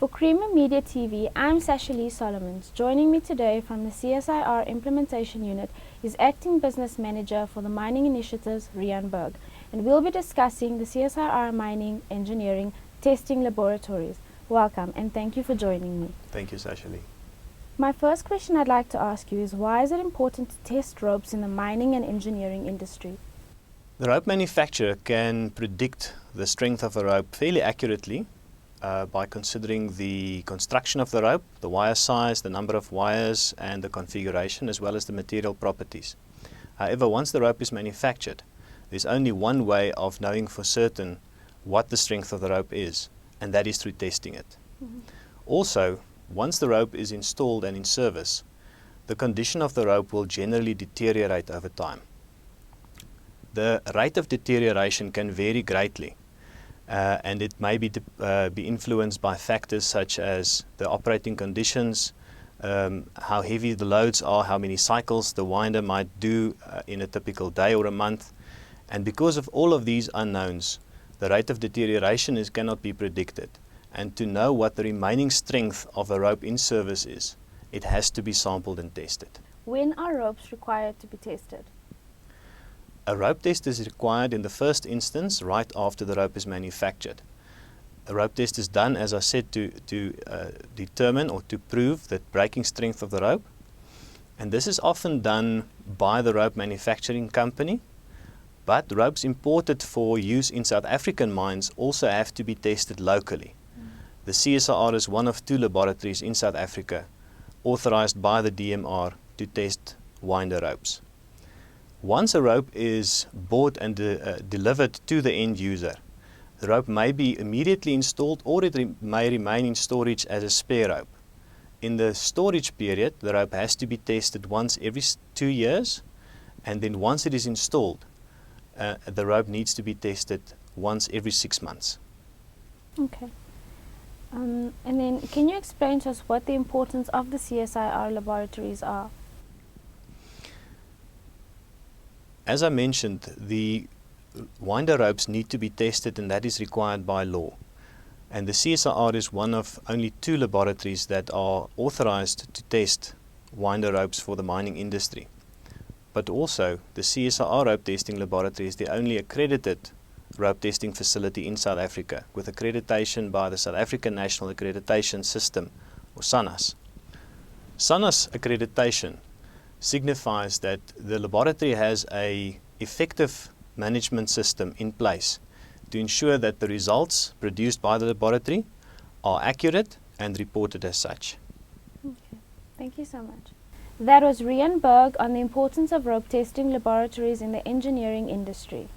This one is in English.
For Creamer Media TV, I'm Sasha Lee Solomons. Joining me today from the CSIR Implementation Unit is Acting Business Manager for the Mining Initiatives, Rian Berg, and we'll be discussing the CSIR Mining Engineering Testing Laboratories. Welcome and thank you for joining me. Thank you, Sasha Lee. My first question I'd like to ask you is, why is it important to test ropes in the mining and engineering industry? The rope manufacturer can predict the strength of a rope fairly accurately by considering the construction of the rope, the wire size, the number of wires and the configuration, as well as the material properties. However, once the rope is manufactured, there's only one way of knowing for certain what the strength of the rope is, and that is through testing it. Also, once the rope is installed and in service, the condition of the rope will generally deteriorate over time. The rate of deterioration can vary greatly, and it may be influenced by factors such as the operating conditions, how heavy the loads are, how many cycles the winder might do in a typical day or a month. And because of all of these unknowns, the rate of deterioration cannot be predicted. And to know what the remaining strength of a rope in service is, it has to be sampled and tested. When are ropes required to be tested? A rope test is required in the first instance right after the rope is manufactured. A rope test is done, as I said, to determine or to prove the breaking strength of the rope. And this is often done by the rope manufacturing company. But ropes imported for use in South African mines also have to be tested locally. The CSIR is one of 2 laboratories in South Africa authorized by the DMR to test winder ropes. Once a rope is bought and delivered to the end user, the rope may be immediately installed, or it may remain in storage as a spare rope. In the storage period, the rope has to be tested once every 2 years, and then once it is installed, the rope needs to be tested once every 6 months. Okay. And then can you explain to us what the importance of the CSIR laboratories are? As I mentioned, the winder ropes need to be tested, and that is required by law. And the CSIR is one of only 2 laboratories that are authorized to test winder ropes for the mining industry. But also, the CSIR rope testing laboratory is the only accredited rope testing facility in South Africa, with accreditation by the South African National Accreditation System, or SANAS. SANAS accreditation signifies that the laboratory has an effective management system in place to ensure that the results produced by the laboratory are accurate and reported as such. Okay. Thank you so much. That was Rian Berg on the importance of rope testing laboratories in the engineering industry.